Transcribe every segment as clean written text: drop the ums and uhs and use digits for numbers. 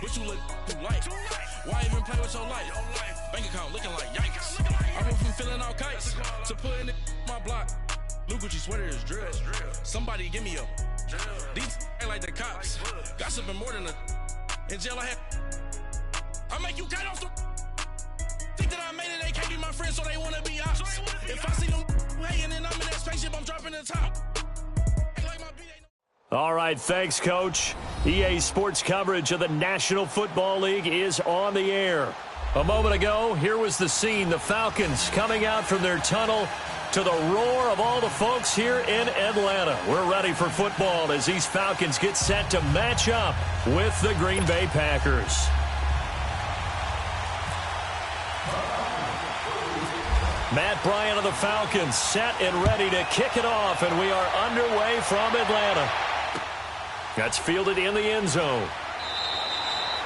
What you look too light? Why even play with your life? Bank account looking like yikes. I went from feeling all kites to putting it in my block. New Gucci sweater is drill. Somebody give me a. These ain't like the cops. Gossiping more than a. In jail I had. I make you cut off the. Think that I made it, they can't be my friends, so they wanna be ops. If I see them hanging and I'm in that spaceship, I'm dropping the top. All right, thanks, Coach. EA Sports coverage of the National Football League is on the air. A moment ago, here was the scene. The Falcons coming out from their tunnel to the roar of all the folks here in Atlanta. We're ready for football as these Falcons get set to match up with the Green Bay Packers. Matt Bryant of the Falcons set and ready to kick it off, and we are underway from Atlanta. That's fielded in the end zone.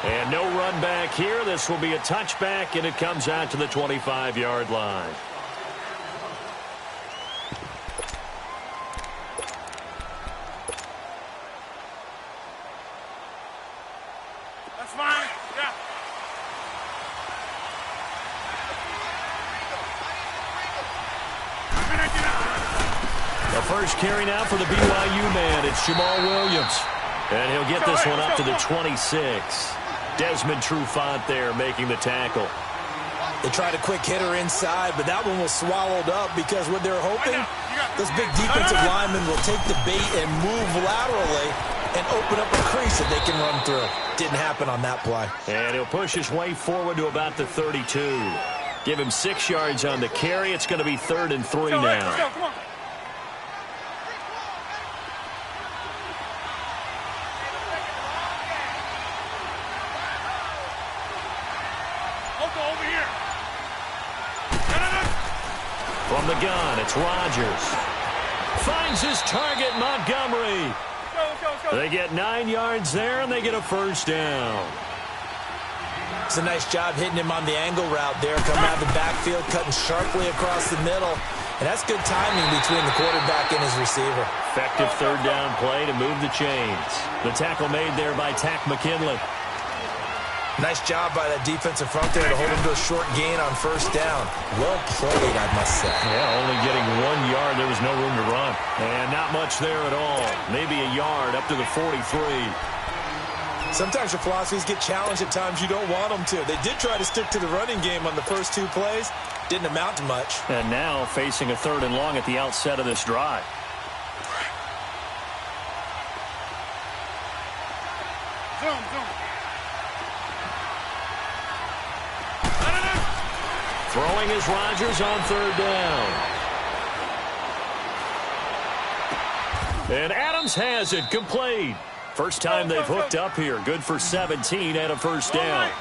And no run back here. This will be a touchback, and it comes out to the 25-yard line. That's fine. Yeah. The first carry now for the BYU man. It's Jamal Williams. And he'll get this one up to the 26. Desmond Trufant there making the tackle. They tried a quick hitter inside, but that one was swallowed up because what they're hoping, this big defensive lineman will take the bait and move laterally and open up a crease that they can run through. Didn't happen on that play. And he'll push his way forward to about the 32. Give him 6 yards on the carry. It's going to be 3rd and 3 now. Come on. Over here. From the gun, it's Rodgers. Finds his target, Montgomery. Let's go. They get 9 yards there, and they get a first down. It's a nice job hitting him on the angle route there, coming out of the backfield, cutting sharply across the middle. And that's good timing between the quarterback and his receiver. Effective third down play to move the chains. The tackle made there by Tack McKinley. Nice job by that defensive front there to hold him to a short gain on first down. Well played, I must say. Yeah, only getting 1 yard. There was no room to run. And not much there at all. Maybe a yard up to the 43. Sometimes your philosophies get challenged at times you don't want them to. They did try to stick to the running game on the first 2 plays. Didn't amount to much. And now facing a 3rd and long at the outset of this drive. Zoom. Throwing is Rodgers on 3rd down. And Adams has it complete. First time they've hooked up here. Good for 17 and a first down.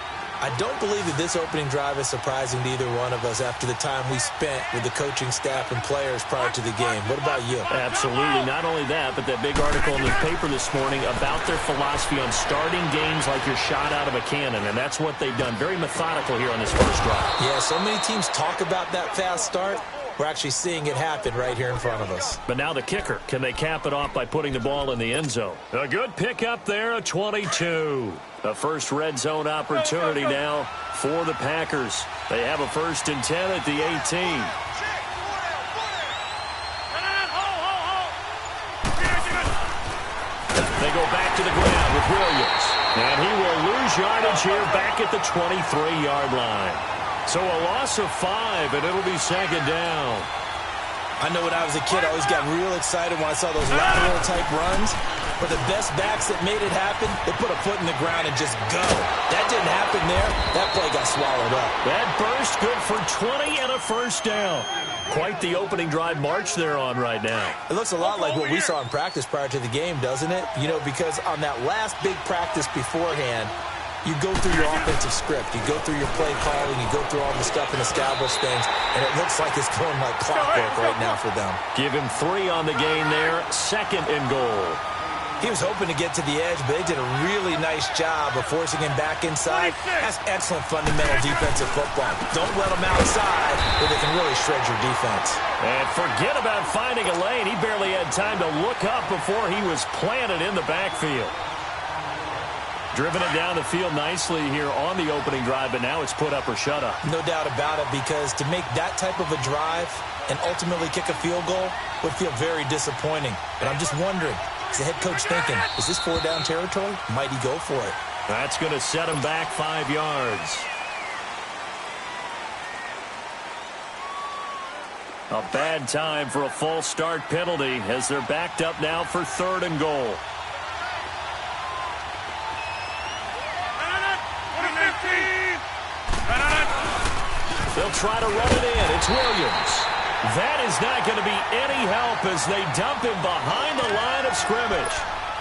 I don't believe that this opening drive is surprising to either one of us after the time we spent with the coaching staff and players prior to the game. What about you? Absolutely. Not only that, but that big article in the paper this morning about their philosophy on starting games like you're shot out of a cannon, and that's what they've done. Very methodical here on this first drive. Yeah, so many teams talk about that fast start. We're actually seeing it happen right here in front of us. But now the kicker. Can they cap it off by putting the ball in the end zone? A good pickup there, a 22. A first red zone opportunity now for the Packers. They have a 1st and 10 at the 18. They go back to the ground with Williams. And he will lose yardage here back at the 23-yard line. So a loss of 5, and it'll be 2nd down. I know when I was a kid, I always got real excited when I saw those lateral-type runs. But the best backs that made it happen, they put a foot in the ground and just go. That didn't happen there. That play got swallowed up. That burst good for 20 and a first down. Quite the opening drive march they're on right now. It looks a lot like what we saw in practice prior to the game, doesn't it? You know, because on that last big practice beforehand, you go through your offensive script. You go through your play calling. You go through all the stuff and establish things. And it looks like it's going like clockwork right now for them. Give him 3 on the gain there. 2nd and goal. He was hoping to get to the edge, but they did a really nice job of forcing him back inside. That's excellent fundamental defensive football. Don't let him outside where they can really shred your defense. And forget about finding a lane. He barely had time to look up before he was planted in the backfield. Driven it down the field nicely here on the opening drive, but now it's put up or shut up. No doubt about it, because to make that type of a drive and ultimately kick a field goal would feel very disappointing. But I'm just wondering, is the head coach thinking, is this 4-down territory? Might he go for it? That's going to set him back 5 yards. A bad time for a false start penalty as they're backed up now for 3rd and goal. They'll try to run it in. It's Williams. That is not going to be any help as they dump him behind the line of scrimmage.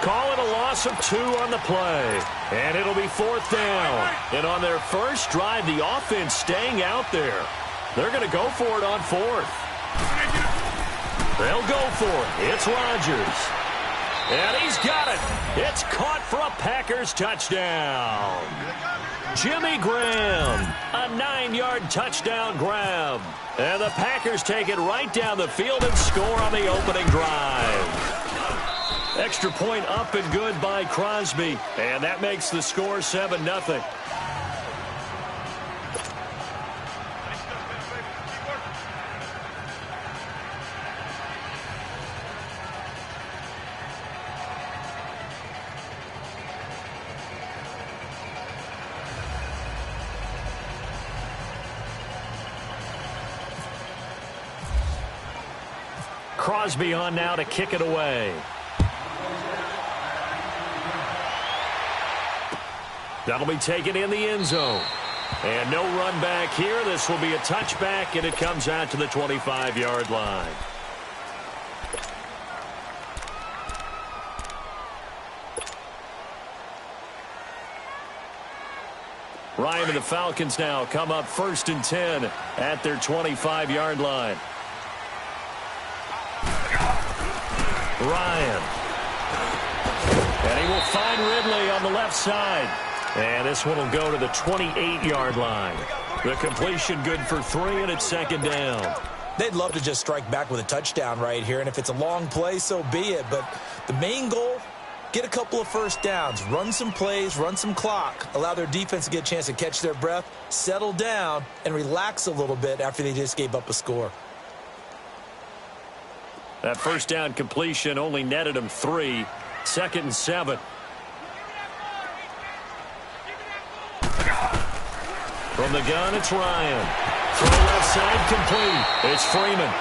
Call it a loss of 2 on the play. And it'll be 4th down. And on their first drive, the offense staying out there. They're going to go for it on 4th. They'll go for it. It's Rodgers. And he's got it. It's caught for a Packers touchdown. Jimmy Graham, a 9-yard touchdown grab. And the Packers take it right down the field and score on the opening drive. Extra point up and good by Crosby. And that makes the score 7-0. Crosby on now to kick it away. That'll be taken in the end zone. And no run back here. This will be a touchback, and it comes out to the 25-yard line. Ryan and the Falcons now come up 1st and 10 at their 25-yard line. Ryan. And he will find Ridley on the left side. And this one will go to the 28-yard line. The completion good for 3, and it's 2nd down. They'd love to just strike back with a touchdown right here, and if it's a long play, so be it. But the main goal, get a couple of first downs, run some plays, run some clock, allow their defense to get a chance to catch their breath, settle down, and relax a little bit after they just gave up a score. That first down completion only netted him 3. 2nd and 7. From the gun, it's Ryan. Throw left side complete. It's Freeman.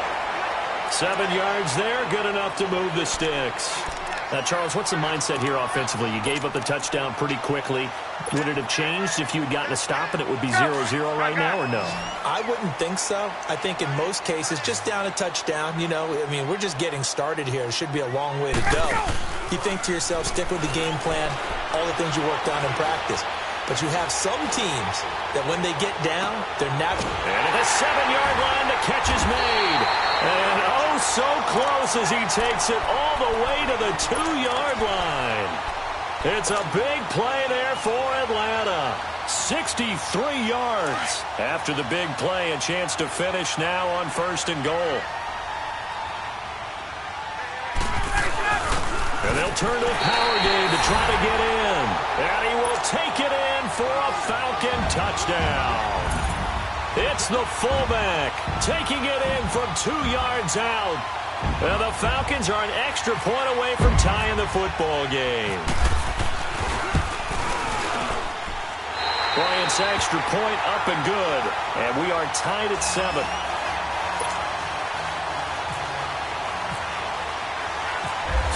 7 yards there, good enough to move the sticks. Now, Charles, what's the mindset here offensively? You gave up the touchdown pretty quickly. Would it have changed if you had gotten a stop and it would be 0-0 right now, or no? I wouldn't think so. I think in most cases, just down a touchdown, you know, I mean, we're just getting started here. It should be a long way to go. You think to yourself, stick with the game plan, all the things you worked on in practice. But you have some teams that when they get down, they're natural. And at the 7-yard line, the catch is made. And oh, so close as he takes it all the way to the 2-yard line. It's a big play there for Atlanta. 63 yards. After the big play, a chance to finish now on 1st and goal. And they'll turn to a power game to try to get in. And he will take it in for a Falcon touchdown. It's the fullback taking it in from 2 yards out. And the Falcons are an extra point away from tying the football game. Bryant's extra point up and good. And we are tied at 7.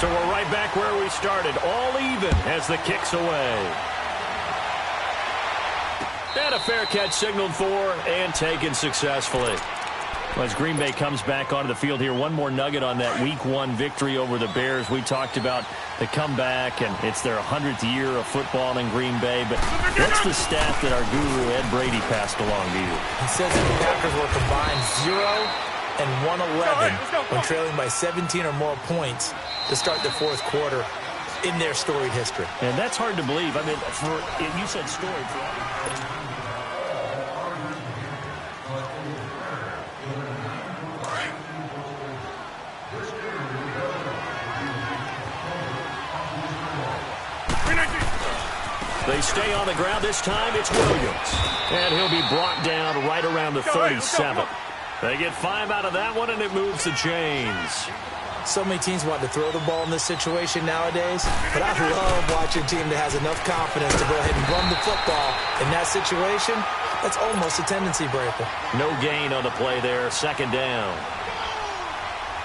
So we're right back where we started, all even as the kick's away. And a fair catch signaled for and taken successfully. Well, as Green Bay comes back onto the field here, one more nugget on that Week 1 victory over the Bears. We talked about the comeback, and it's their 100th year of football in Green Bay. But what's the stat that our guru Ed Brady passed along to you? He says that the Packers were combined 0 and 111 when trailing by 17 or more points to start the 4th quarter in their storied history. And that's hard to believe. I mean, you said storied. They stay on the ground. This time it's Williams. And he'll be brought down right around the 37. They get 5 out of that one, and it moves the chains. So many teams want to throw the ball in this situation nowadays, but I love watching a team that has enough confidence to go ahead and run the football. In that situation, that's almost a tendency breaker. No gain on the play there, second down.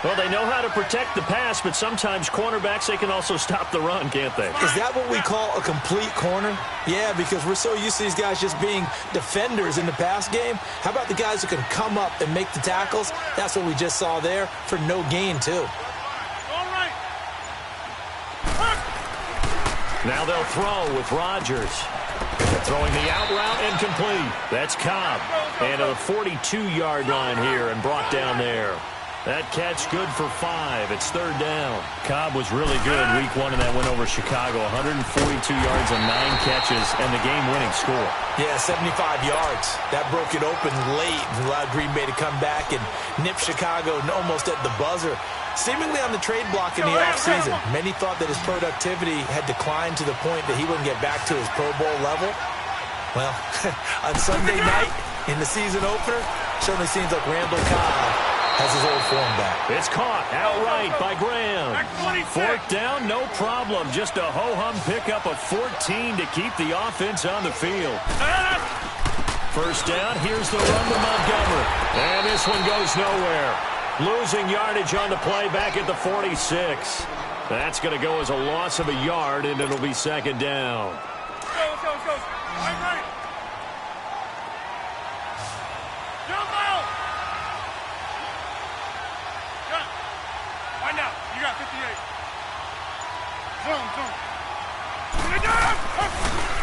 Well, they know how to protect the pass, but sometimes cornerbacks, they can also stop the run, can't they? Is that what we call a complete corner? Yeah, because we're so used to these guys just being defenders in the pass game. How about the guys who can come up and make the tackles? That's what we just saw there for no gain, too. Now they'll throw with Rodgers. Throwing the out route incomplete. That's Cobb. And at the 42-yard line here and brought down there. That catch good for 5. It's third down. Cobb was really good week 1 in that win over Chicago. 142 yards on 9 catches and the game-winning score. Yeah, 75 yards. That broke it open late and allowed Green Bay to come back and nip Chicago almost at the buzzer. Seemingly on the trade block in the offseason. Many thought that his productivity had declined to the point that he wouldn't get back to his Pro Bowl level. Well, on Sunday night in the season opener, certainly seems like Randall Cobb has his old form back. It's caught outright by Graham. Fourth down, no problem. Just a ho-hum pickup of 14 to keep the offense on the field. First down, here's the run to Montgomery. And this one goes nowhere. Losing yardage on the play back at the 46. That's going to go as a loss of a yard, and it'll be second down. Let's go. Right. Jump out. Got. Right now, you got 58. Zoom.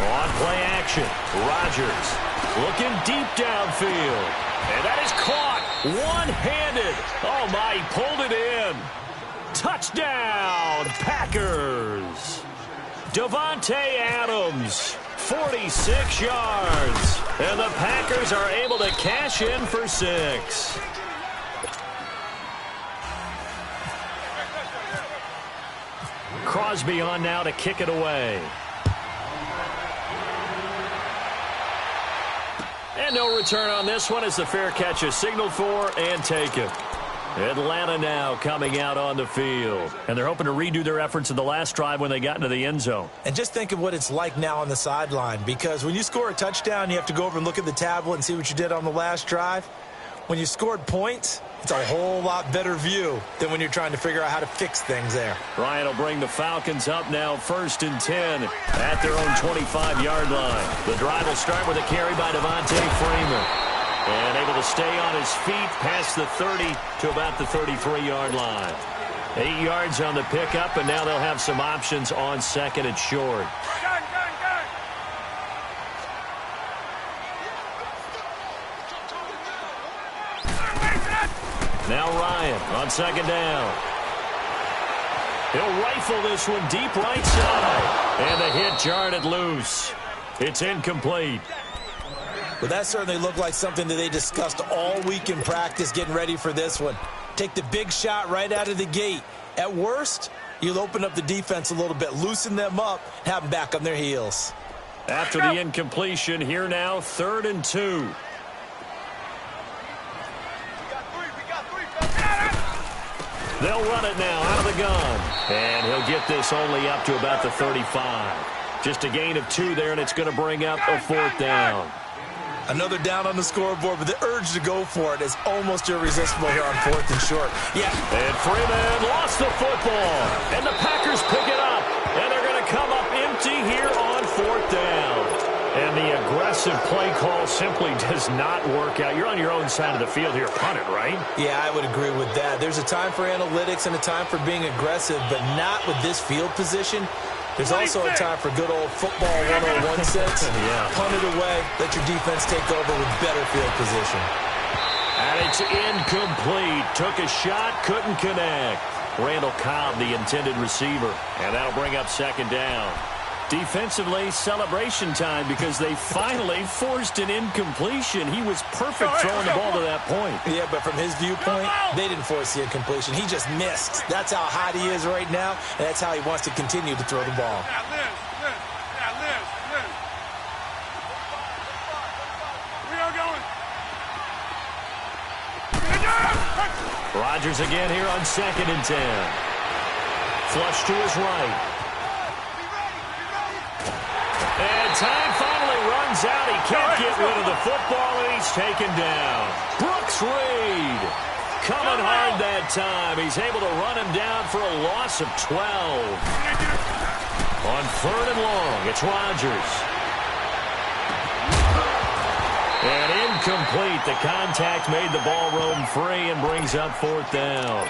On play action, Rodgers looking deep downfield. And that is caught one-handed. Oh, my, he pulled it in. Touchdown, Packers. Davante Adams, 46 yards. And the Packers are able to cash in for 6. Crosby on now to kick it away. And no return on this one as the fair catch is signaled for and taken. Atlanta now coming out on the field. And they're hoping to redo their efforts in the last drive when they got into the end zone. And just think of what it's like now on the sideline, because when you score a touchdown, you have to go over and look at the tablet and see what you did on the last drive. When you scored points, it's a whole lot better view than when you're trying to figure out how to fix things there. Ryan will bring the Falcons up now 1st and 10 at their own 25-yard line. The drive will start with a carry by Devontae Freeman. And able to stay on his feet past the 30 to about the 33-yard line. 8 yards on the pickup, and now they'll have some options on second and short. Now Ryan on second down. He'll rifle this one deep right side. And the hit jarred it loose. It's incomplete. Well, that certainly looked like something that they discussed all week in practice getting ready for this one. Take the big shot right out of the gate. At worst, you'll open up the defense a little bit, loosen them up, have them back on their heels. After the incompletion, here now, 3rd and 2. They'll run it now out of the gun. And he'll get this only up to about the 35. Just a gain of 2 there, and it's going to bring up a 4th down. Another down on the scoreboard, but the urge to go for it is almost irresistible here on 4th and short. Yeah. And Freeman lost the football. And the Packers pick it up. And they're going to come up empty here on 4th down. And the aggressive play call simply does not work out. You're on your own side of the field here. Punt it, right? Yeah, I would agree with that. There's a time for analytics and a time for being aggressive, but not with this field position. There's also a time for good old football 101 sense. Yeah. Punt it away. Let your defense take over with better field position. And it's incomplete. Took a shot, couldn't connect. Randall Cobb, the intended receiver. And that'll bring up second down. Defensively, celebration time because they finally forced an incompletion. He was perfect throwing the ball to that point. Yeah, but from his viewpoint, they didn't force the incompletion. He just missed. That's how hot he is right now, and that's how he wants to continue to throw the ball. Yeah, Liz. Rodgers again here on 2nd and 10. Flush to his right. And time finally runs out. He can't get rid of the football, and he's taken down. Brooks Reed coming hard that time. He's able to run him down for a loss of 12. On 3rd and long, it's Rodgers. And incomplete. The contact made the ball roam free and brings up 4th down.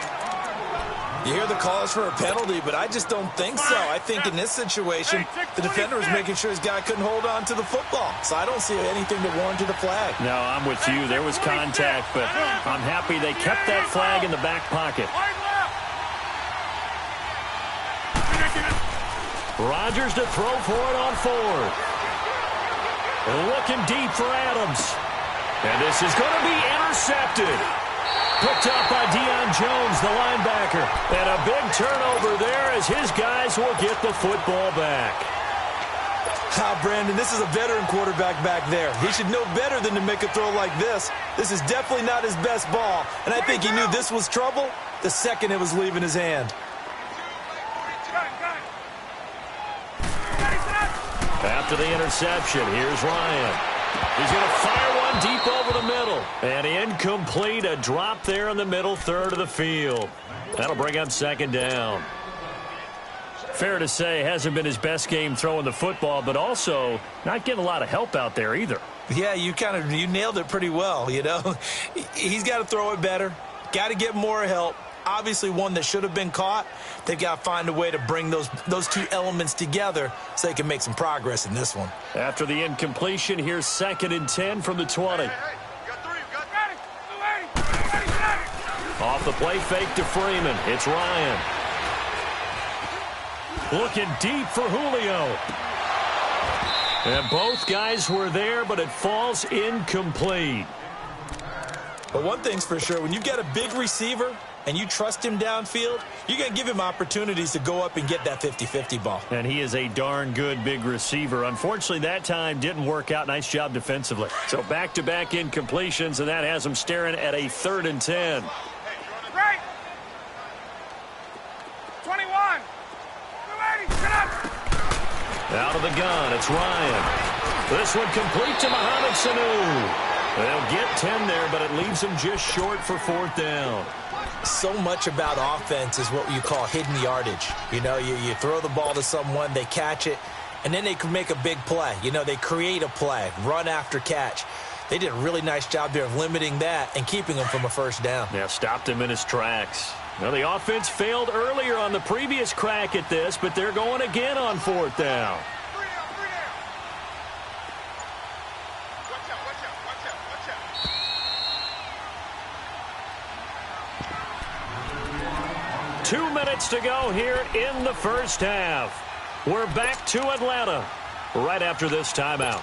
You hear the calls for a penalty, but I just don't think so. I think in this situation, the defender was making sure his guy couldn't hold on to the football. So I don't see anything that warranted a flag. No, I'm with you. There was contact, but I'm happy they kept that flag in the back pocket. Rodgers to throw for it on 4th. Looking deep for Adams. And this is going to be intercepted. Picked up by Deion Jones, the linebacker. And a big turnover there as his guys will get the football back. Brandon, this is a veteran quarterback back there. He should know better than to make a throw like this. This is definitely not his best ball. And I think he knew this was trouble the second it was leaving his hand. After the interception, here's Ryan. He's going to fire one deep over the middle. And incomplete, a drop there in the middle third of the field. That'll bring up 2nd down. Fair to say, hasn't been his best game throwing the football, but also not getting a lot of help out there either. Yeah, you nailed it pretty well, you know. He's got to throw it better. Got to get more help. Obviously one that should have been caught. They've got to find a way to bring those two elements together so they can make some progress in this one. After the incompletion, here's 2nd and 10 from the 20. Off the play fake to Freeman. It's Ryan. Looking deep for Julio. And both guys were there, but it falls incomplete. But one thing's for sure, when you've got a big receiver and you trust him downfield, you're going to give him opportunities to go up and get that 50-50 ball. And he is a darn good big receiver. Unfortunately, that time didn't work out. Nice job defensively. So back-to-back incompletions, and that has him staring at a 3rd and 10. Right. 21. 280. Get up. Out of the gun, it's Ryan. This one complete to Mohamed Sanu. They'll get 10 there, but it leaves them just short for 4th down. So much about offense is what you call hidden yardage. You know, you throw the ball to someone, they catch it, and then they can make a big play. You know, they create a play, run after catch. They did a really nice job there of limiting that and keeping him from a 1st down. Yeah, stopped him in his tracks. Now, the offense failed earlier on the previous crack at this, but they're going again on 4th down. 2 minutes to go here in the 1st half. We're back to Atlanta right after this timeout.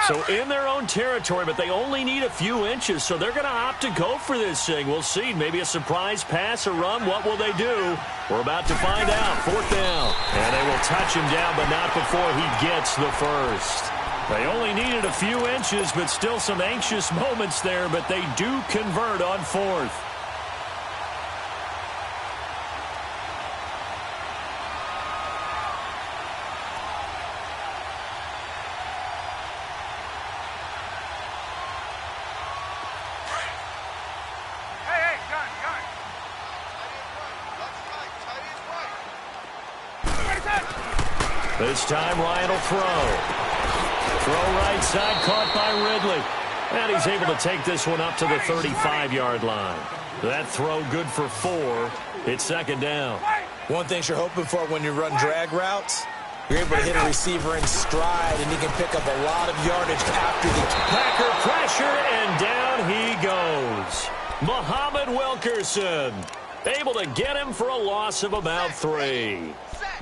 So in their own territory, but they only need a few inches, so they're going to opt to go for this thing. We'll see. Maybe a surprise pass or run. What will they do? We're about to find out. 4th down. And they will touch him down, but not before he gets the first. They only needed a few inches, but still some anxious moments there, but they do convert on 4th. This time Ryan will throw. Throw right side, caught by Ridley. And he's able to take this one up to the 35-yard line. That throw good for 4. It's 2nd down. One thing you're hoping for when you run drag routes, you're able to hit a receiver in stride, and he can pick up a lot of yardage after the Packer pressure, and down he goes. Muhammad Wilkerson able to get him for a loss of about 3.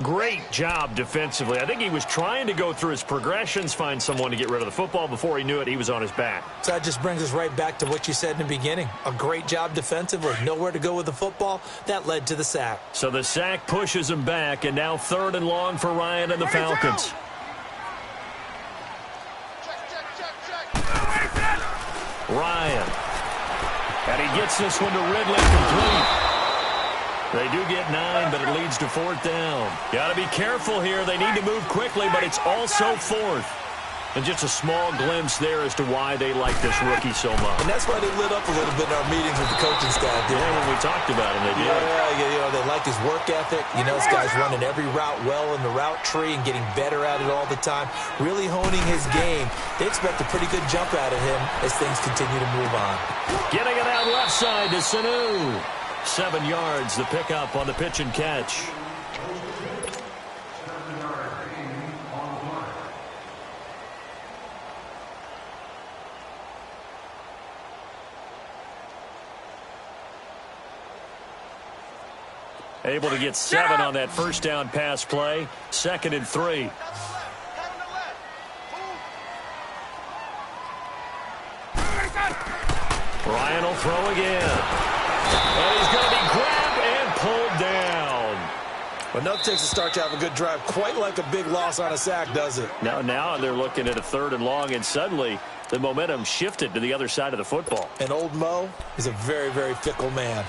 Great job defensively. I think he was trying to go through his progressions, find someone to get rid of the football. Before he knew it, he was on his back. So that just brings us right back to what you said in the beginning. A great job defensively. Nowhere to go with the football. That led to the sack. So the sack pushes him back, and now 3rd and long for Ryan and the Falcons. Ryan And he gets this one to Ridley complete. They do get 9, but it leads to 4th down. Got to be careful here. They need to move quickly, but it's also 4th. And just a small glimpse there as to why they like this rookie so much. And that's why they lit up a little bit in our meetings with the coaching staff. Yeah, when we talked about him, they did. Yeah, they like his work ethic. This guy's running every route well in the route tree and getting better at it all the time, really honing his game. They expect a pretty good jump out of him as things continue to move on. Getting it out left side to Sanu. 7 yards, the pickup on the pitch and catch. Able to get 7 on that first down pass play. 2nd and 3. Ryan will throw again. And he's going to be grabbed and pulled down. Enough takes to start to have a good drive. Quite like a big loss on a sack, does it? Now they're looking at a 3rd and long, and suddenly the momentum shifted to the other side of the football. And old Mo is a very, very fickle man.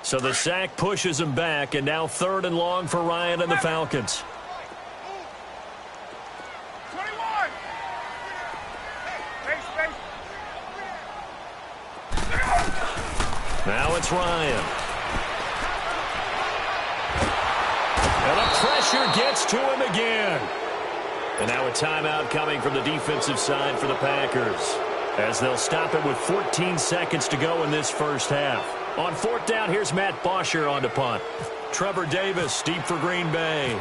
So the sack pushes him back, and now 3rd and long for Ryan and the Falcons. 21. Now it's Ryan. And the pressure gets to him again. And now a timeout coming from the defensive side for the Packers, as they'll stop it with 14 seconds to go in this first half. On 4th down, here's Matt Bosher on to punt. Trevor Davis deep for Green Bay.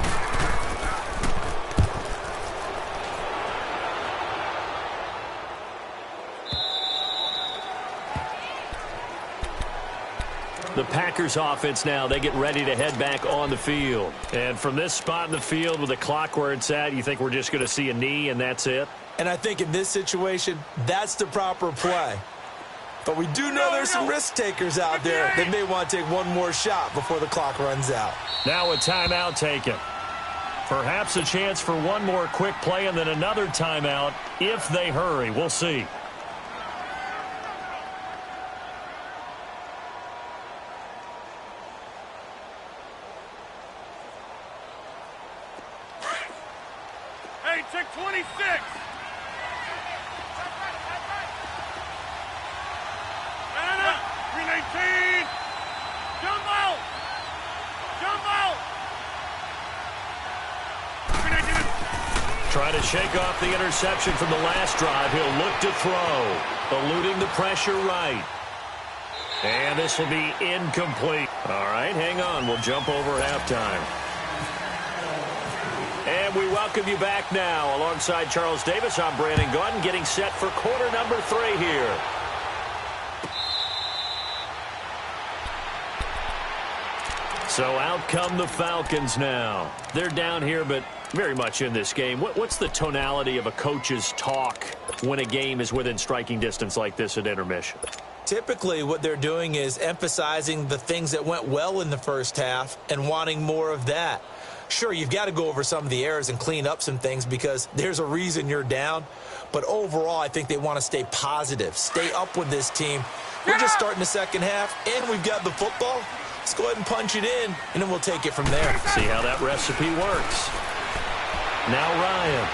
The Packers offense now, they get ready to head back on the field. And from this spot in the field with the clock where it's at, you think we're just going to see a knee and that's it? And I think in this situation, that's the proper play. But we do know there's some risk takers out there that may want to take one more shot before the clock runs out. Now a timeout taken. Perhaps a chance for one more quick play and then another timeout if they hurry. We'll see. Hey, check 26. Banana, 319. Jump out. Jump out. 319. Trying to shake off the interception from the last drive. He'll look to throw. Eluding the pressure right. And this will be incomplete. All right, hang on. We'll jump over halftime. And we welcome you back now. Alongside Charles Davis, I'm Brandon Gordon, getting set for quarter number 3 here. So out come the Falcons now. They're down here, but very much in this game. What's the tonality of a coach's talk when a game is within striking distance like this at intermission? Typically, what they're doing is emphasizing the things that went well in the first half and wanting more of that. Sure, you've got to go over some of the errors and clean up some things because there's a reason you're down. But overall, I think they want to stay positive, stay up with this team. We're just starting the second half, and we've got the football. Let's go ahead and punch it in, and then we'll take it from there. See how that recipe works. Now Ryan.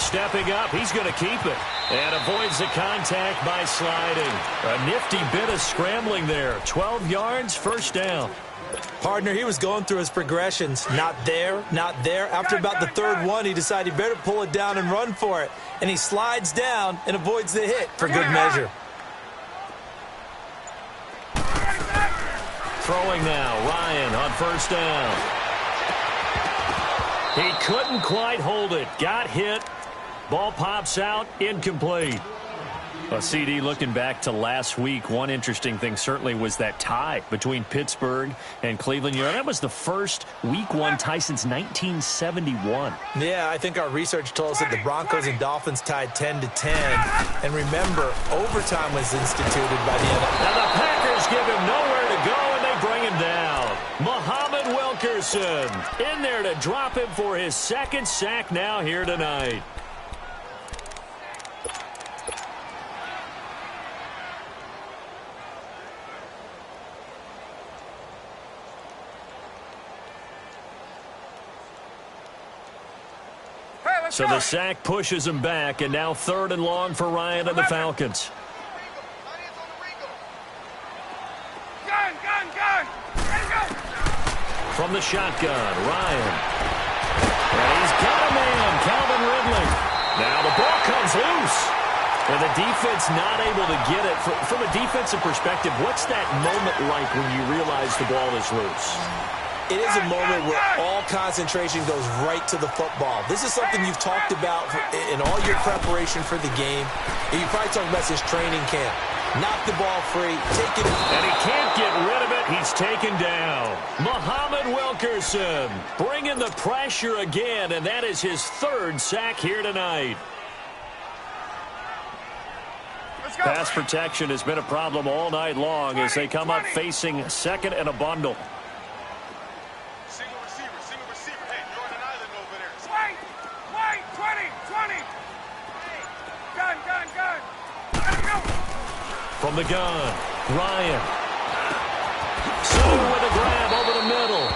Stepping up, he's going to keep it. And avoids the contact by sliding. A nifty bit of scrambling there. 12 yards, first down. Partner, he was going through his progressions. Not there, not there. After about the third one, he decided he better pull it down and run for it. And he slides down and avoids the hit for good measure. Throwing now, Ryan on first down. He couldn't quite hold it. Got hit. Ball pops out, incomplete. Well, CD, looking back to last week, one interesting thing certainly was that tie between Pittsburgh and Cleveland. You know, that was the first Week 1 tie since 1971. Yeah, I think our research told us that the Broncos and Dolphins tied 10-10. And remember, overtime was instituted by the NFL. Now the Packers give him nowhere to go, and they Wilkerson in there to drop him for his second sack now here tonight. So the sack pushes him back, and now 3rd and long for Ryan and the Falcons. From the shotgun, Ryan. And he's got a man, Calvin Ridley. Now the ball comes loose. And the defense not able to get it. From a defensive perspective, what's that moment like when you realize the ball is loose? It is a moment where all concentration goes right to the football. This is something you've talked about in all your preparation for the game. And you probably talked about since training camp. Knock the ball free, take it. And he can't get rid of it. He's taken down. Muhammad Wilkerson bringing the pressure again, and that is his 3rd sack here tonight. Pass protection has been a problem all night long as they come up facing 2nd and a bundle. From the gun, Ryan. Sue with a grab over the middle.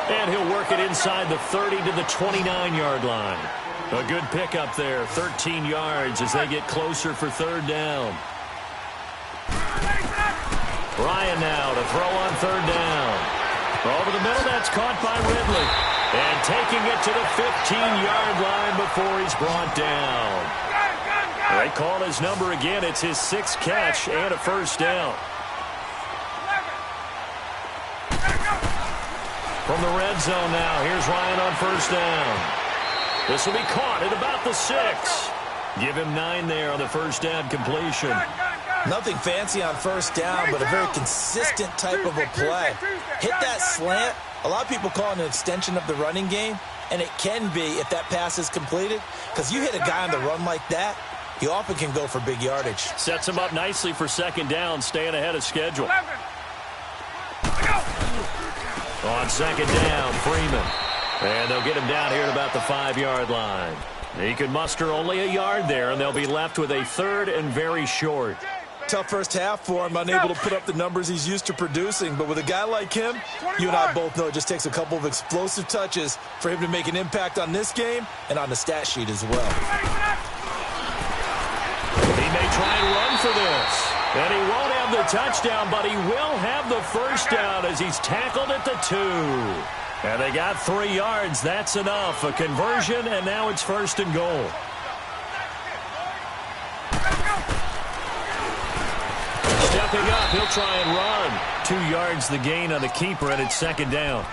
And he'll work it inside the 30 to the 29-yard line. A good pickup there, 13 yards as they get closer for 3rd down. Ryan now to throw on 3rd down. Over the middle, that's caught by Ridley. And taking it to the 15-yard line before he's brought down. They call his number again. It's his 6th catch and a 1st down. From the red zone now, here's Ryan on 1st down. This will be caught at about the 6. Give him 9 there on the 1st down completion. Nothing fancy on 1st down, but a very consistent type of a play. Hit that slant. A lot of people call it an extension of the running game, and it can be if that pass is completed, because you hit a guy on the run like that, he often can go for big yardage. Sets him up nicely for 2nd down, staying ahead of schedule. On 2nd down, Freeman. And they'll get him down here at about the 5-yard line. He could muster only a yard there, and they'll be left with a 3rd and very short. Tough first half for him, unable to put up the numbers he's used to producing. But with a guy like him, you and I both know it just takes a couple of explosive touches for him to make an impact on this game and on the stat sheet as well. He may try and run for this. And he won't have the touchdown, but he will have the 1st down as he's tackled at the 2. And they got 3 yards. That's enough. A conversion, and now it's 1st and goal. Stepping up, he'll try and run. 2 yards the gain on the keeper, and it's 2nd down.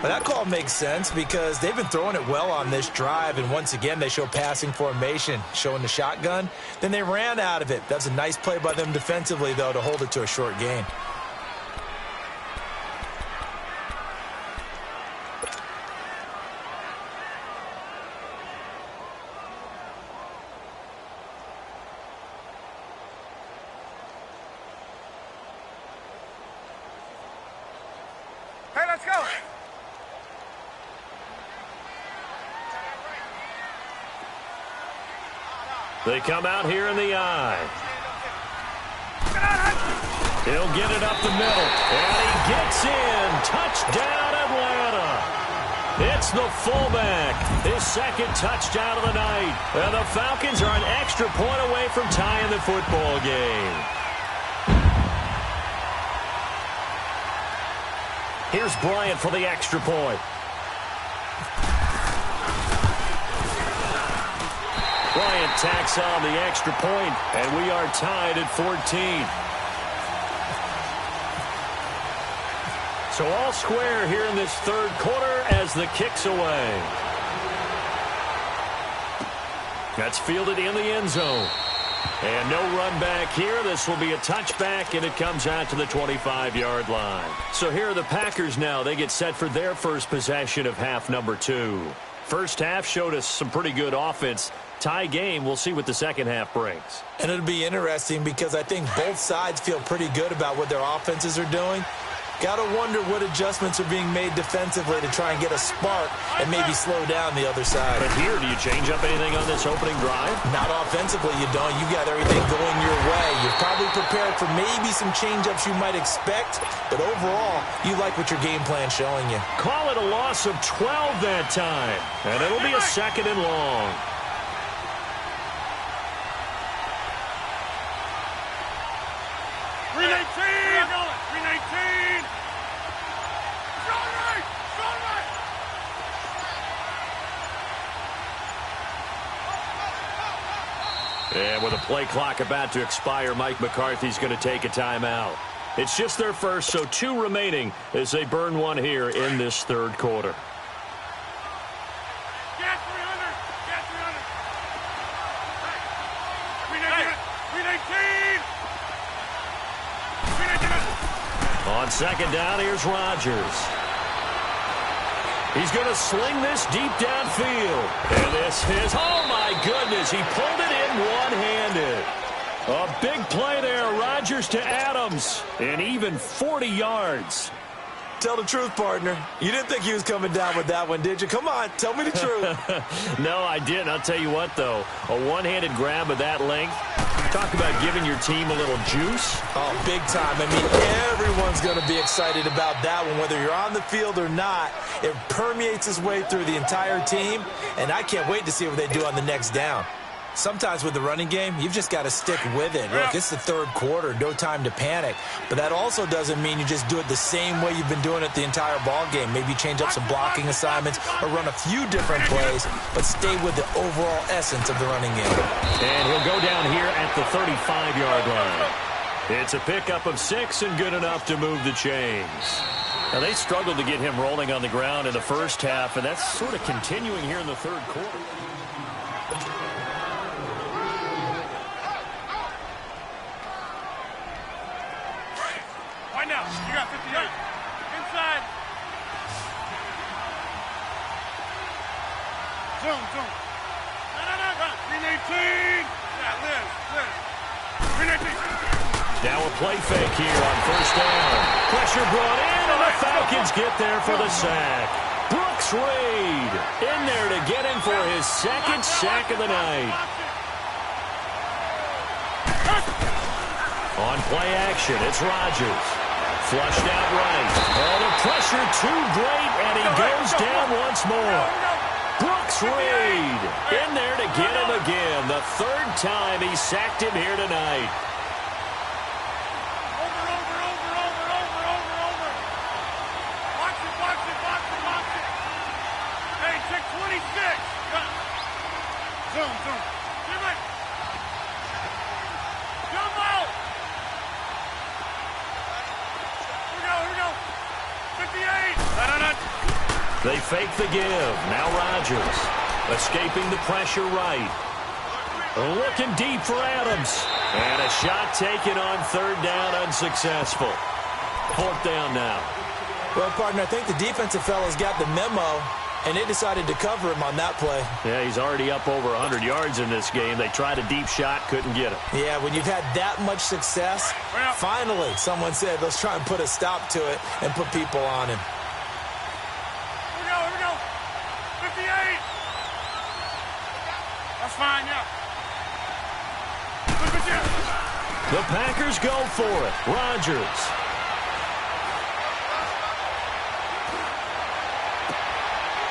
But that call makes sense because they've been throwing it well on this drive, and once again they show passing formation, showing the shotgun. Then they ran out of it. That's a nice play by them defensively, though, to hold it to a short gain. Hey, let's go. They come out here in the eye. He'll get it up the middle. And he gets in. Touchdown, Atlanta. It's the fullback. His 2nd touchdown of the night. And the Falcons are an extra point away from tying the football game. Here's Bryant for the extra point. Bryant tacks on the extra point, and we are tied at 14. So all square here in this 3rd quarter as the kick's away. That's fielded in the end zone. And no run back here. This will be a touchback, and it comes out to the 25-yard line. So here are the Packers now. They get set for their first possession of half number 2. First half showed us some pretty good offense. Tie game, we'll see what the second half brings. And it'll be interesting because I think both sides feel pretty good about what their offenses are doing. Got to wonder what adjustments are being made defensively to try and get a spark and maybe slow down the other side. But here, do you change up anything on this opening drive? Not offensively, you don't. You got everything going your way. You're probably prepared for maybe some change-ups you might expect, but overall, you like what your game plan's showing you. Call it a loss of 12 that time, and it'll be a 2nd and long. And with a play clock about to expire, Mike McCarthy's going to take a timeout. It's just their first, so 2 remaining as they burn one here in this 3rd quarter. On 2nd down, here's Rodgers. He's going to sling this deep downfield. And this is, oh my goodness, he pulled it in one-handed. A big play there, Rodgers to Adams, and even 40 yards. Tell the truth, partner. You didn't think he was coming down with that one, did you? Come on, tell me the truth. No, I didn't. I'll tell you what, though. A one-handed grab of that length. Talk about giving your team a little juice. Oh, big time. I mean, everyone's going to be excited about that one, whether you're on the field or not. It permeates its way through the entire team, and I can't wait to see what they do on the next down. Sometimes with the running game, you've just got to stick with it. Look, it's the 3rd quarter, no time to panic. But that also doesn't mean you just do it the same way you've been doing it the entire ball game. Maybe change up some blocking assignments or run a few different plays, but stay with the overall essence of the running game. And he'll go down here at the 35-yard line. It's a pickup of 6 and good enough to move the chains. Now, they struggled to get him rolling on the ground in the first half, and that's sort of continuing here in the 3rd quarter. Now, you got 58. Inside. Zoom. No. 318. Yeah, Liz. 318. Now a play fake here on 1st down. Pressure brought in, and the Falcons get there for the sack. Brooks Reed in there to get him for his 2nd sack of the night. On play action, it's Rodgers. Flushed out right. Oh, the pressure too great, and he goes down once more. Brooks Reed in there to get him again. The 3rd time he sacked him here tonight. Over. Watch it. Hey, check 26. Zoom. Give it. Jumbo. Here we go. 58. They fake the give. Now Rodgers escaping the pressure right. Looking deep for Adams. And a shot taken on 3rd down, unsuccessful. 4th down now. Well, partner, I think the defensive fellas got the memo, and they decided to cover him on that play. Yeah, he's already up over 100 yards in this game. They tried a deep shot, couldn't get him. Yeah, when you've had that much success, finally someone said, let's try and put a stop to it and put people on him. Here we go. 58. That's fine, yeah. The Packers go for it. Rodgers.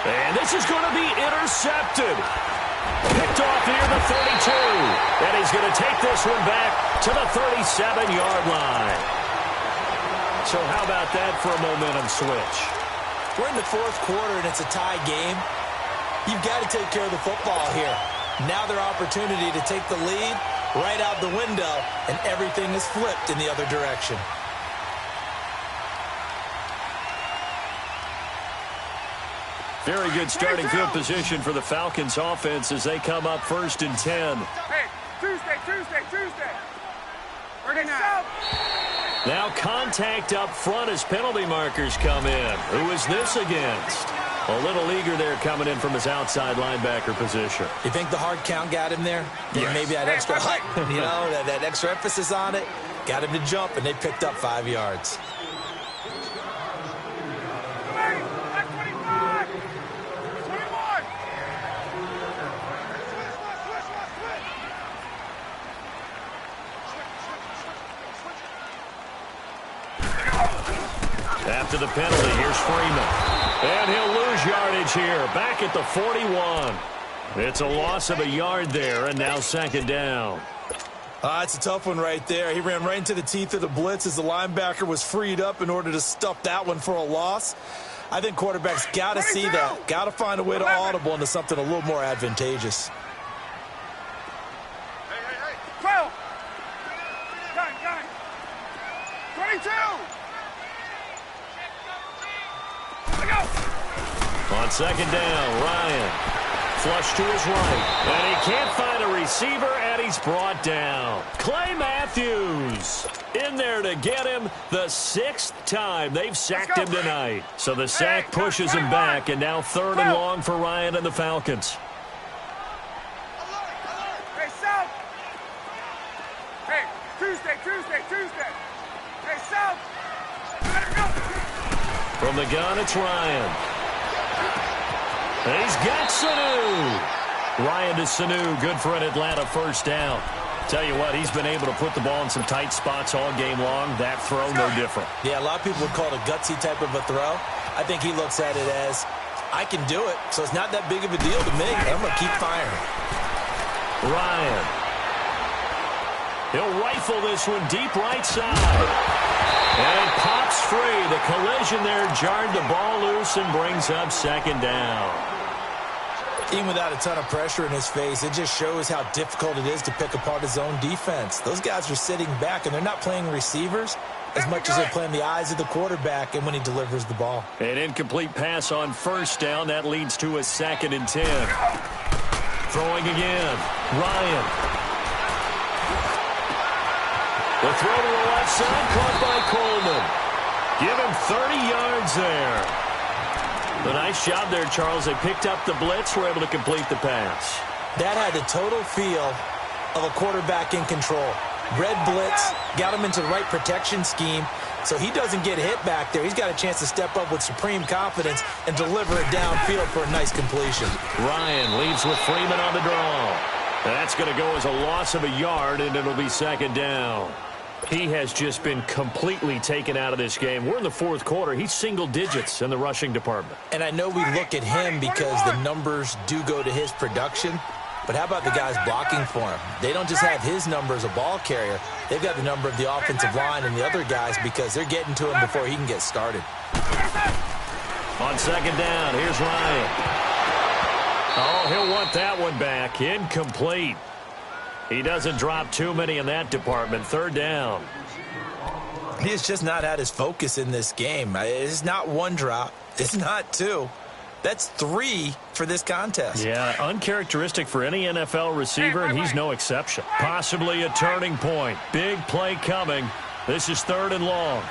And this is going to be intercepted. Picked off near the 32. And he's going to take this one back to the 37-yard line. So how about that for a momentum switch? We're in the 4th quarter, and it's a tie game. You've got to take care of the football here. Now their opportunity to take the lead right out the window, and everything is flipped in the other direction. Very good starting field position for the Falcons offense as they come up 1st and 10. Hey, Tuesday. We're now. Now contact up front as penalty markers come in. Who is this against? A little eager there coming in from his outside linebacker position. You think the hard count got him there? Yes. Maybe that extra height, that extra emphasis on it, got him to jump, and they picked up 5 yards. after the penalty. Here's Freeman. And he'll lose yardage here. Back at the 41. It's a loss of a yard there, and now second down. It's a tough one right there. He ran right into the teeth of the blitz as the linebacker was freed up in order to stuff that one for a loss. I think quarterbacks got to see that. Got to find a way to audible into something a little more advantageous. Hey. 12. Gun. 22. On second down, Ryan. Flush to his right. And he can't find a receiver, and he's brought down. Clay Matthews in there to get him the 6th time they've sacked him tonight. So the sack pushes him back, and now 3rd and long for Ryan and the Falcons. Hey, South. Hey, Tuesday. Hey, South. Let her go. From the gun, it's Ryan. And he's got Sanu. Ryan to Sanu. Good for an Atlanta first down. Tell you what, he's been able to put the ball in some tight spots all game long. That throw, no different. Yeah, a lot of people would call it a gutsy type of a throw. I think he looks at it as, I can do it, so it's not that big of a deal to me. I'm going to keep firing. Ryan. He'll rifle this one deep right side. And it pops free. The collision there jarred the ball loose and brings up second down. Even without a ton of pressure in his face, it just shows how difficult it is to pick apart his own defense. Those guys are sitting back, and they're not playing receivers as much as they're playing the eyes of the quarterback and when he delivers the ball. An incomplete pass on first down. That leads to a 2nd and 10. Throwing again. Ryan. The throw to the left side, caught by Coleman. Give him 30 yards there. A nice job there, Charles. They picked up the blitz, were able to complete the pass. That had the total feel of a quarterback in control. Red blitz, got him into the right protection scheme, so he doesn't get hit back there. He's got a chance to step up with supreme confidence and deliver it downfield for a nice completion. Ryan leads with Freeman on the draw. That's going to go as a loss of a yard, and it'll be second down. He has just been completely taken out of this game. We're in the 4th quarter. He's single digits in the rushing department. And I know we look at him because the numbers do go to his production, but how about the guys blocking for him? They don't just have his number as a ball carrier. They've got the number of the offensive line and the other guys because they're getting to him before he can get started. On second down, here's Ryan. Oh, he'll want that one back. Incomplete. He doesn't drop too many in that department. 3rd down. He has just not had his focus in this game. It's not 1 drop. It's not 2. That's 3 for this contest. Yeah, uncharacteristic for any NFL receiver, and he's no exception. Possibly a turning point. Big play coming. This is 3rd and long.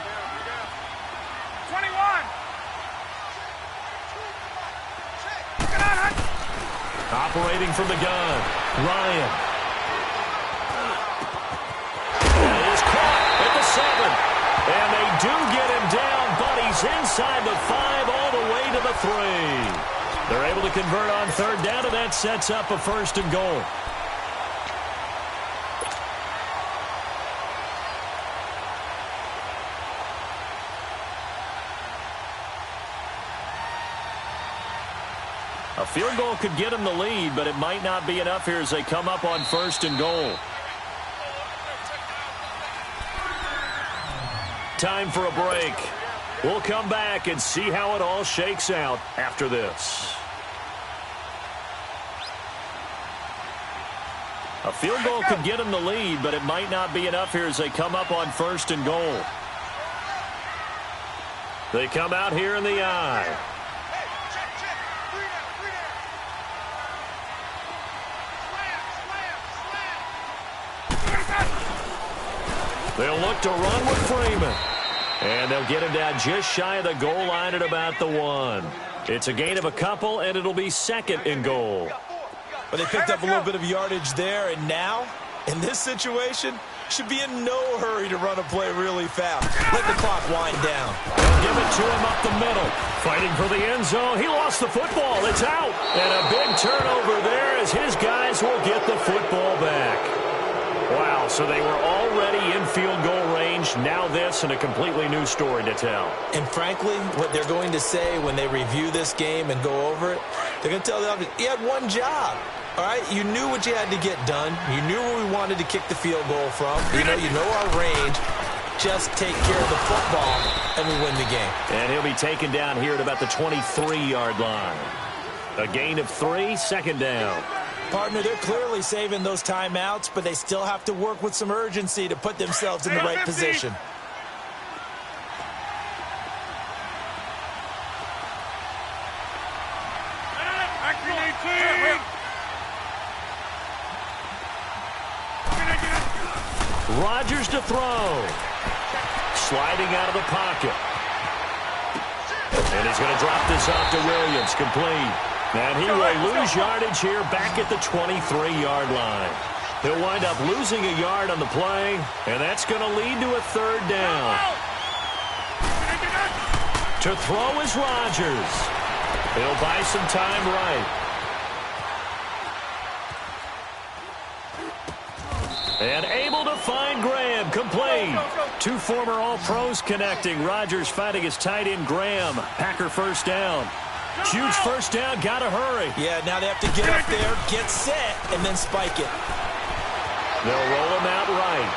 21. Operating from the gun. Ryan. And they do get him down, but he's inside the 5 all the way to the 3. They're able to convert on 3rd down, and that sets up a 1st and goal. A field goal could get him the lead, but it might not be enough here as they come up on 1st and goal. Time for a break. We'll come back and see how it all shakes out after this. A field goal could get them the lead, but it might not be enough here as they come up on 1st and goal. They come out here in the eye. They'll look to run with Freeman. And they'll get him down just shy of the goal line at about the 1. It's a gain of a couple, and it'll be 2nd and goal. But they picked up a little bit of yardage there, and now, in this situation, should be in no hurry to run a play really fast. Let the clock wind down. They'll give it to him up the middle. Fighting for the end zone. He lost the football. It's out. And a big turnover there as his guys will get the football back. Wow, so they were already in field goal range change. Now this and a completely new story to tell. And frankly, what they're going to say when they review this game and go over it, they're going to tell the audience, you had one job. All right, you knew what you had to get done. You knew where we wanted to kick the field goal from. You know our range. Just take care of the football, and we win the game. And he'll be taken down here at about the 23-yard line. A gain of 3, second down. Partner, they're clearly saving those timeouts, but they still have to work with some urgency to put themselves in the right position. Rodgers to throw. Sliding out of the pocket. And he's going to drop this off to Williams. Complete. And he will lose yardage here back at the 23-yard line. He'll wind up losing a yard on the play, and that's going to lead to a third down. To throw is Rodgers. He'll buy some time right. And able to find Graham. Complete. Two former All-Pros connecting. Rodgers fighting his tight end Graham. Packer first down. Huge first down. Got to hurry. Yeah, now they have to get up there, get set, and then spike it. They'll roll him out right.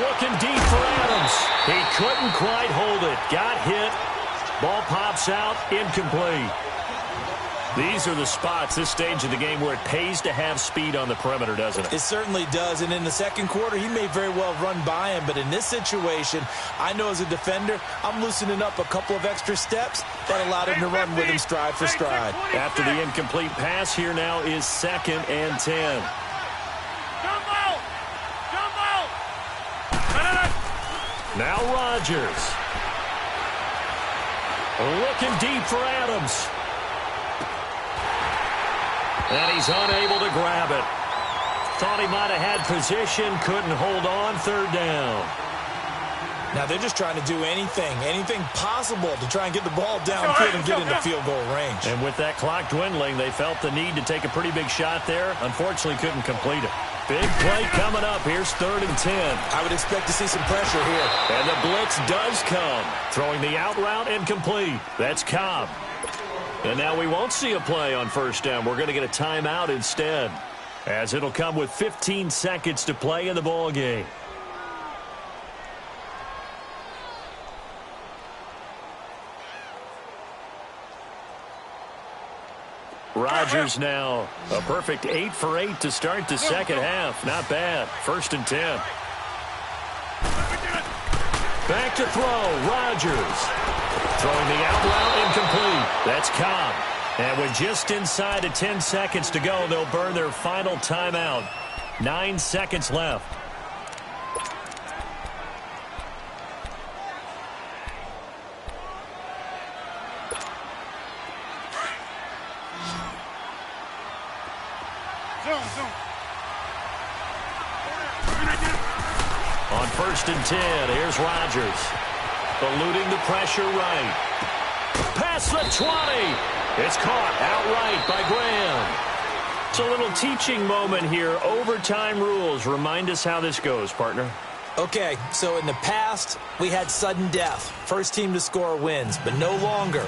Looking deep for Adams. He couldn't quite hold it. Got hit. Ball pops out. Incomplete. These are the spots, this stage of the game, where it pays to have speed on the perimeter, doesn't it? It certainly does, and in the second quarter, he may very well run by him, but in this situation, I know as a defender, I'm loosening up a couple of extra steps that allowed him to run with him stride for stride. After the incomplete pass, here now is 2nd and 10. Now Rodgers. Looking deep for Adams. And he's unable to grab it. Thought he might have had position, couldn't hold on, third down. Now they're just trying to do anything possible to try and get the ball downfield and get into field goal range. And with that clock dwindling, they felt the need to take a pretty big shot there. Unfortunately, couldn't complete it. Big play coming up. Here's 3rd and 10. I would expect to see some pressure here. And the blitz does come. Throwing the out route incomplete. That's Cobb. And now we won't see a play on first down. We're going to get a timeout instead, as it'll come with 15 seconds to play in the ball game. Rodgers now a perfect 8 for 8 to start the second half. Not bad. 1st and 10. Back to throw. Rodgers. Throwing the out route incomplete. That's Cobb. And with just inside of 10 seconds to go, they'll burn their final timeout. 9 seconds left. On 1st and 10, here's Rodgers. Eluding the pressure right. Past the 20. It's caught outright by Graham. It's a little teaching moment here. Overtime rules. Remind us how this goes, partner. Okay, so in the past, we had sudden death. First team to score wins, but no longer.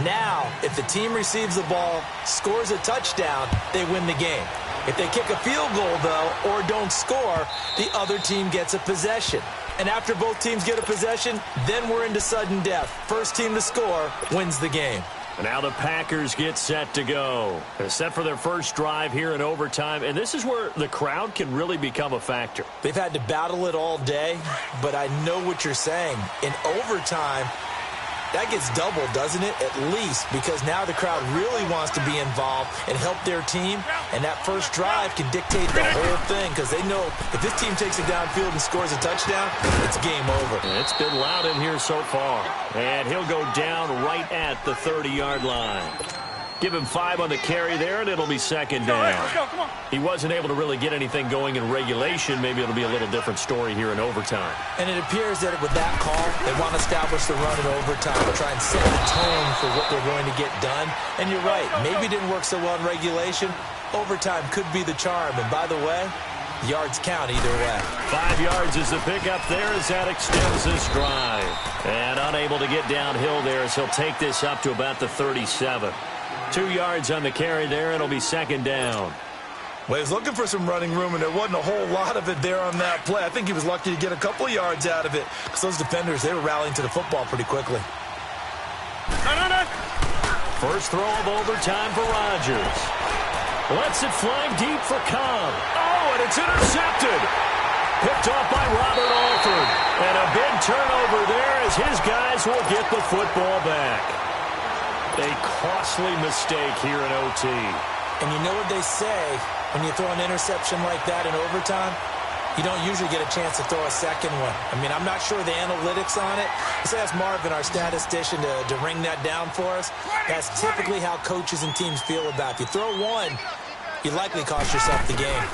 Now, if the team receives the ball, scores a touchdown, they win the game. If they kick a field goal, though, or don't score, the other team gets a possession. And after both teams get a possession, then we're into sudden death. First team to score wins the game. And now the Packers get set to go. They're set for their first drive here in overtime, and this is where the crowd can really become a factor. They've had to battle it all day, but I know what you're saying. In overtime, that gets doubled, doesn't it? At least, because now the crowd really wants to be involved and help their team, and that first drive can dictate the whole thing, because they know if this team takes it downfield and scores a touchdown, it's game over. It's been loud in here so far, and he'll go down right at the 30-yard line. Give him 5 on the carry there, and it'll be second down. He wasn't able to really get anything going in regulation. Maybe it'll be a little different story here in overtime. And it appears that with that call, they want to establish the run in overtime, try and set the tone for what they're going to get done. And you're right, maybe it didn't work so well in regulation. Overtime could be the charm. And by the way, yards count either way. 5 yards is the pickup there as that extends this drive. And unable to get downhill there as he'll take this up to about the 37. 2 yards on the carry there. It'll be second down. Well, he was looking for some running room, and there wasn't a whole lot of it there on that play. I think he was lucky to get a couple of yards out of it because those defenders, they were rallying to the football pretty quickly. First throw of overtime for Rodgers. Lets it fly deep for Cobb. Oh, and it's intercepted. Picked off by Robert Alford. And a big turnover there as his guys will get the football back. A costly mistake here in OT. And you know what they say, when you throw an interception like that in overtime, you don't usually get a chance to throw a second one. I mean, I'm not sure the analytics on it. Let's ask Marvin, our statistician, to ring that down for us. That's typically how coaches and teams feel about it. If you throw one, you likely cost yourself the game.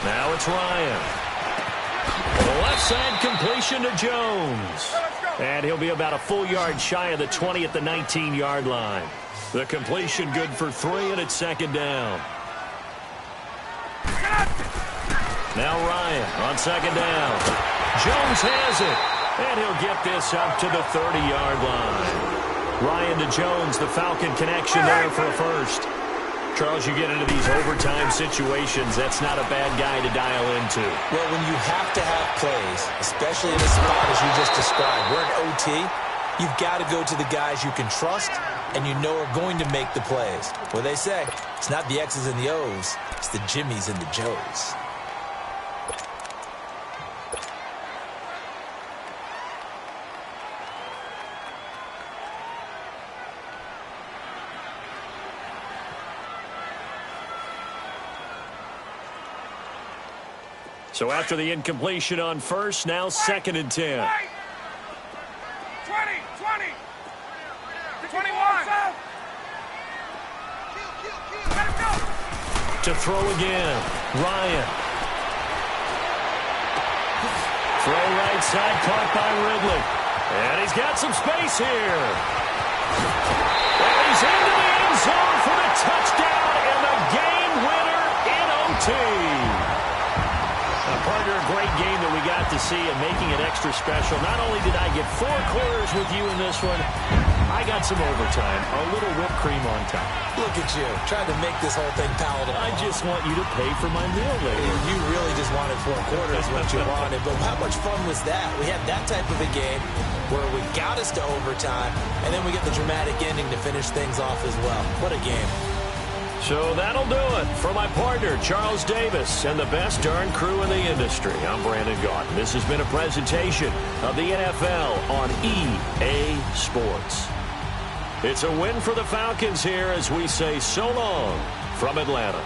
Now it's Ryan. The left side completion to Jones. And he'll be about a full yard shy of the 20 at the 19-yard line. The completion good for 3, and it's second down. Now Ryan on second down. Jones has it, and he'll get this up to the 30-yard line. Ryan to Jones, the Falcon connection there for a first. Charles, you get into these overtime situations, that's not a bad guy to dial into. Well, when you have to have plays, especially in a spot as you just described, we're in OT, you've got to go to the guys you can trust and you know are going to make the plays. Well, they say, it's not the X's and the O's, it's the Jimmies and the Joes. So after the incompletion on first, now second and 10. 20, 20, 21. To throw again, Ryan. Throw right side, caught by Ridley. And he's got some space here. And he's into the end zone for the touchdown and the game winner in OT. Partner, a great game that we got to see and making it extra special. Not only did I get 4 quarters with you in this one, I got some overtime, a little whipped cream on top. Look at you, trying to make this whole thing palatable. I just want you to pay for my meal later. You really just wanted 4 quarters, what you wanted. But how much fun was that? We had that type of a game where we got us to overtime, and then we get the dramatic ending to finish things off as well. What a game. So that'll do it for my partner, Charles Davis, and the best darn crew in the industry. I'm Brandon Gaudin. This has been a presentation of the NFL on EA Sports. It's a win for the Falcons here as we say so long from Atlanta.